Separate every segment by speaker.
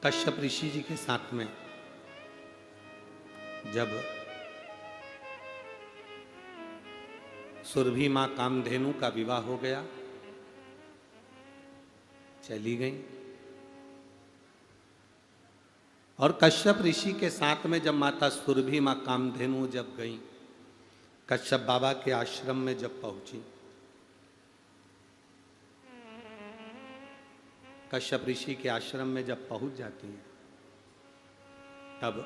Speaker 1: कश्यप ऋषि जी के साथ में जब सुरभि मां कामधेनु का विवाह हो गया, चली गई। और कश्यप ऋषि के साथ में जब माता सुरभि मां कामधेनु जब गई, कश्यप बाबा के आश्रम में जब पहुंची, कश्यप ऋषि के आश्रम में जब पहुंच जाती हैं, तब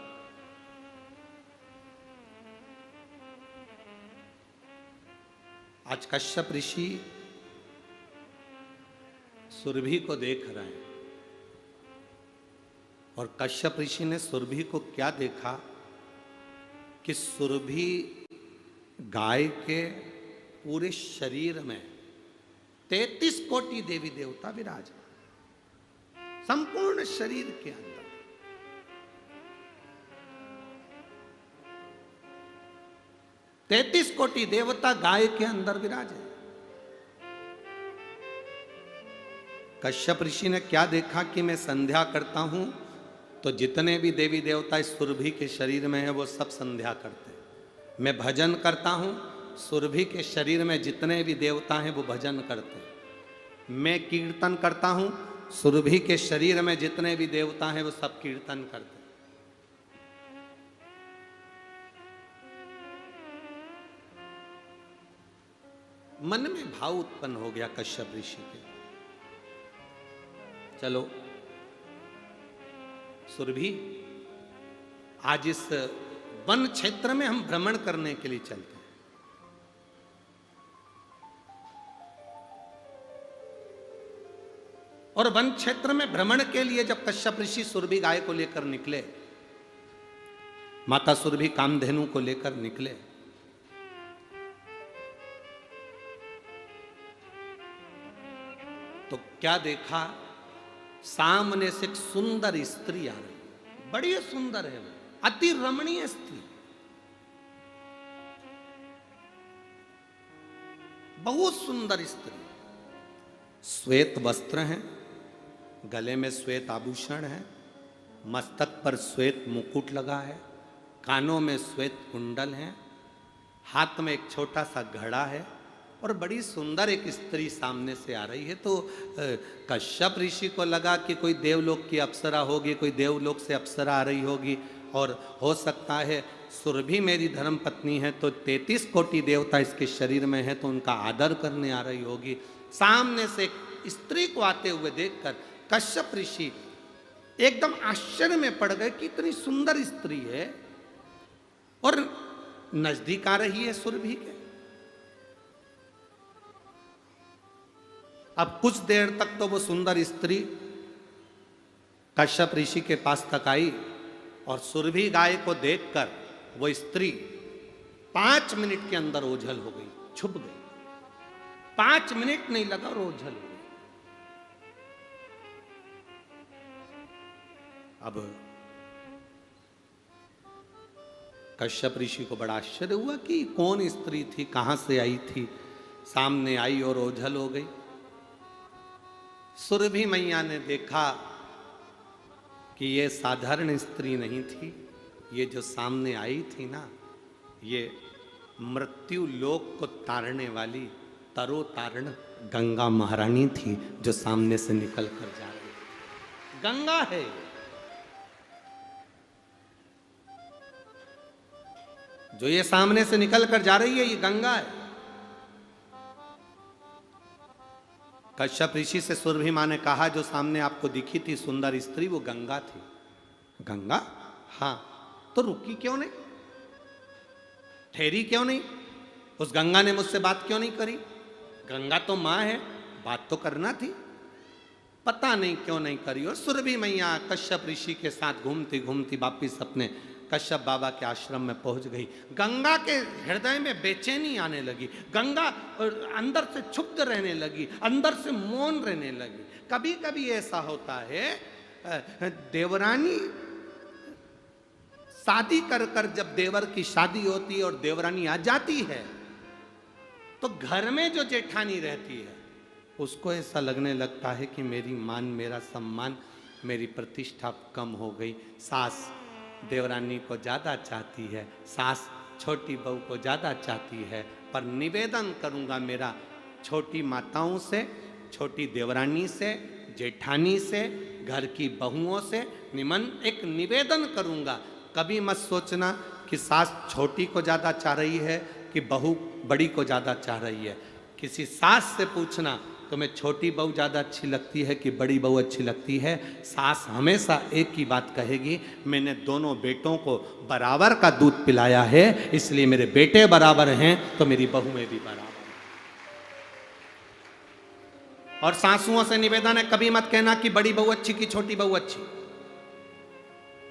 Speaker 1: आज कश्यप ऋषि सुरभि को देख रहे हैं। और कश्यप ऋषि ने सुरभि को क्या देखा कि सुरभि गाय के पूरे शरीर में 33 कोटि देवी देवता विराज, संपूर्ण शरीर के अंदर। तैतीस कोटि देवता गाय के अंदर विराजे। कश्यप ऋषि ने क्या देखा कि मैं संध्या करता हूं तो जितने भी देवी देवता इस सुरभि के शरीर में है वो सब संध्या करते हैं। मैं भजन करता हूं, सुरभि के शरीर में जितने भी देवता हैं वो भजन करते हैं। मैं कीर्तन करता हूं, सुरभि के शरीर में जितने भी देवता हैं वो सब कीर्तन करते हैं। मन में भाव उत्पन्न हो गया कश्यप ऋषि के, चलो सुरभि आज इस वन क्षेत्र में हम भ्रमण करने के लिए चलते हैं। और वन क्षेत्र में भ्रमण के लिए जब कश्यप ऋषि सुरभि गाय को लेकर निकले, माता सुरभि कामधेनु को लेकर निकले, तो क्या देखा, सामने से एक सुंदर स्त्री आ रही, बड़ी सुंदर है वो, अति रमणीय स्त्री, बहुत सुंदर स्त्री। श्वेत वस्त्र हैं, गले में श्वेत आभूषण है, मस्तक पर श्वेत मुकुट लगा है, कानों में श्वेत कुंडल है, हाथ में एक छोटा सा घड़ा है, और बड़ी सुंदर एक स्त्री सामने से आ रही है। तो कश्यप ऋषि को लगा कि कोई देवलोक की अप्सरा होगी, कोई देवलोक से अप्सरा आ रही होगी, और हो सकता है सुरभि मेरी धर्म पत्नी है तो 33 कोटि देवता इसके शरीर में है तो उनका आदर करने आ रही होगी। सामने से एक स्त्री को आते हुए देखकर कश्यप ऋषि एकदम आश्चर्य में पड़ गए कि इतनी सुंदर स्त्री है, और नजदीक आ रही है सुरभि के। अब कुछ देर तक तो वो सुंदर स्त्री कश्यप ऋषि के पास तक आई, और सुरभि गाय को देखकर वो स्त्री 5 मिनट के अंदर ओझल हो गई, छुप गई। 5 मिनट नहीं लगा और ओझल हो गई। अब कश्यप ऋषि को बड़ा आश्चर्य हुआ कि कौन स्त्री थी, कहां से आई थी, सामने आई और ओझल हो गई। सुरभि मैया ने देखा कि ये साधारण स्त्री नहीं थी, ये जो सामने आई थी ना, ये मृत्यु लोक को तारने वाली तरो तारण गंगा महारानी थी, जो सामने से निकल कर जा रही। गंगा है, जो ये सामने से निकल कर जा रही है, ये गंगा है। कश्यप ऋषि से सुरभि मां ने कहा, जो सामने आपको दिखी थी सुंदर स्त्री वो गंगा थी। गंगा? हाँ, तो रुकी क्यों नहीं, ठहरी क्यों नहीं? उस गंगा ने मुझसे बात क्यों नहीं करी? गंगा तो मां है, बात तो करना थी, पता नहीं क्यों नहीं करी। और सुरभि मैया कश्यप ऋषि के साथ घूमती घूमती वापिस अपने कश्यप बाबा के आश्रम में पहुंच गई। गंगा के हृदय में बेचैनी आने लगी, गंगा अंदर से क्षुब्ध रहने लगी, अंदर से मौन रहने लगी। कभी कभी ऐसा होता है, देवरानी शादी कर कर जब देवर की शादी होती है और देवरानी आ जाती है, तो घर में जो जेठानी रहती है उसको ऐसा लगने लगता है कि मेरी मान, मेरा सम्मान, मेरी प्रतिष्ठा कम हो गई। सास देवरानी को ज़्यादा चाहती है, सास छोटी बहू को ज़्यादा चाहती है। पर निवेदन करूँगा मेरा छोटी माताओं से, छोटी देवरानी से, जेठानी से, घर की बहुओं से एक निवेदन करूँगा, कभी मत सोचना कि सास छोटी को ज़्यादा चाह रही है कि बहू बड़ी को ज़्यादा चाह रही है। किसी सास से पूछना तुम्हें छोटी बहू ज़्यादा अच्छी लगती है कि बड़ी बहू अच्छी लगती है, सास हमेशा एक ही बात कहेगी, मैंने दोनों बेटों को बराबर का दूध पिलाया है, इसलिए मेरे बेटे बराबर हैं तो मेरी बहुएं भी बराबर। और सासुओं से निवेदन है, कभी मत कहना कि बड़ी बहू अच्छी कि छोटी बहू अच्छी।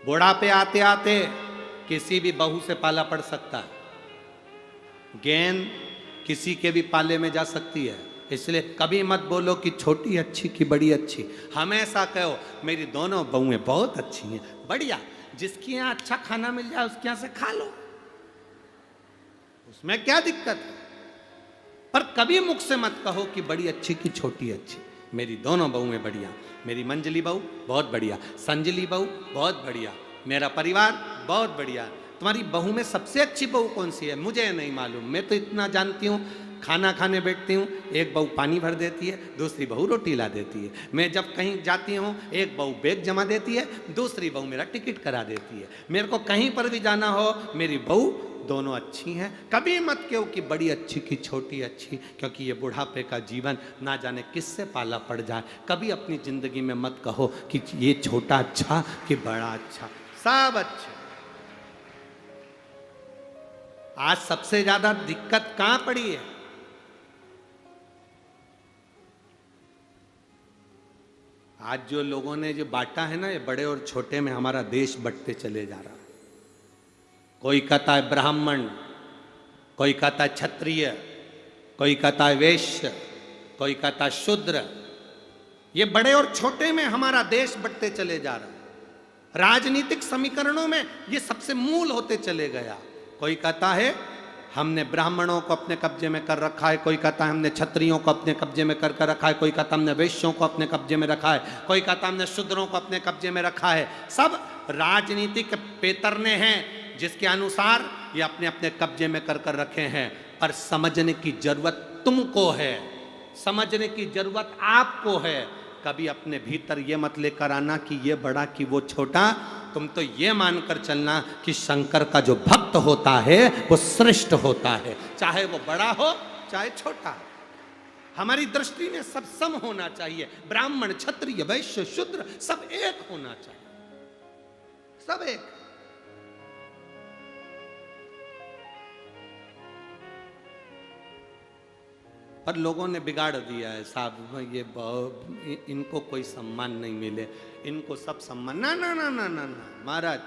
Speaker 1: बुढ़ापे आते आते किसी भी बहू से पाला पड़ सकता है, गेंद किसी के भी पाले में जा सकती है, इसलिए कभी मत बोलो कि छोटी अच्छी कि बड़ी अच्छी। हमेशा कहो मेरी दोनों बहुएं बहुत अच्छी हैं, बढ़िया। जिसके यहाँ अच्छा खाना मिल जाए उसके यहाँ से खा लो, उसमें क्या दिक्कत है। पर कभी मुख से मत कहो कि बड़ी अच्छी कि छोटी अच्छी। मेरी दोनों बहुएं बढ़िया, मेरी मंजली बहू बहुत बढ़िया, संजली बहू बहुत बढ़िया, मेरा परिवार बहुत बढ़िया। तुम्हारी बहू में सबसे अच्छी बहू कौन सी है मुझे नहीं मालूम, मैं तो इतना जानती हूँ, खाना खाने बैठती हूँ, एक बहू पानी भर देती है, दूसरी बहू रोटी ला देती है। मैं जब कहीं जाती हूँ एक बहू बैग जमा देती है, दूसरी बहू मेरा टिकट करा देती है। मेरे को कहीं पर भी जाना हो मेरी बहू दोनों अच्छी हैं। कभी मत कहो कि बड़ी अच्छी कि छोटी अच्छी, क्योंकि ये बुढ़ापे का जीवन ना जाने किससे पाला पड़ जाए। कभी अपनी जिंदगी में मत कहो कि ये छोटा अच्छा कि बड़ा अच्छा, सब अच्छे। आज सबसे ज्यादा दिक्कत कहां पड़ी है? आज जो लोगों ने जो बांटा है ना, ये बड़े और छोटे में हमारा देश बंटते चले जा रहा है। कोई कहता है ब्राह्मण, कोई कहता है क्षत्रिय, कोई कहता है वैश्य, कोई कहता है शूद्र। ये बड़े और छोटे में हमारा देश बंटते चले जा रहा है। राजनीतिक समीकरणों में ये सबसे मूल होते चले गया। कोई कहता है हमने ब्राह्मणों को अपने कब्जे में कर रखा है, कोई कहता है हमने क्षत्रियों को अपने कब्जे में कर रखा है, कोई कहता हमने वैश्यों को अपने कब्जे में रखा है, कोई कहता हमने शूद्रों को अपने कब्जे में रखा है। सब राजनीतिक पेतरने हैं जिसके अनुसार ये अपने अपने कब्जे में कर रखे हैं। पर समझने की जरूरत तुमको है, समझने की जरूरत आपको है। कभी अपने भीतर ये मत लेकर आना कि ये बड़ा कि वो छोटा। तुम तो ये मानकर चलना कि शंकर का जो भक्त होता है वो श्रेष्ठ होता है, चाहे वो बड़ा हो चाहे छोटा हो। हमारी दृष्टि में सब सम होना चाहिए। ब्राह्मण, क्षत्रिय, वैश्य, शूद्र सब एक होना चाहिए, सब एक। पर लोगों ने बिगाड़ दिया है साहब, ये इनको कोई सम्मान नहीं मिले, इनको सब सम्मान। ना ना ना ना ना ना महाराज,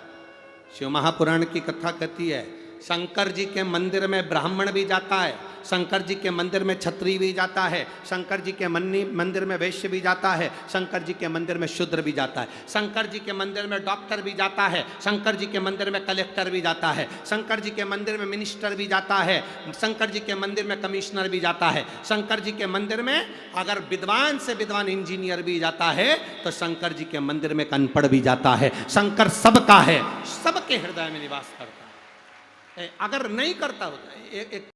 Speaker 1: शिव महापुराण की कथा कहती है शंकर जी के मंदिर में ब्राह्मण भी जाता है, शंकर जी के मंदिर में क्षत्रिय भी जाता है, शंकर जी के मंदिर में वैश्य भी जाता है, शंकर जी के मंदिर में शूद्र भी जाता है, शंकर जी के मंदिर में डॉक्टर भी जाता है, शंकर जी के मंदिर में कलेक्टर भी जाता है, शंकर जी के मंदिर में मिनिस्टर भी जाता है, शंकर जी के मंदिर में कमिश्नर भी जाता है, शंकर जी के मंदिर में अगर विद्वान से विद्वान इंजीनियर भी जाता है तो शंकर जी के मंदिर में अनपढ़ भी जाता है। शंकर सबका है, सबके हृदय में निवास करता है। अगर नहीं करता होता एक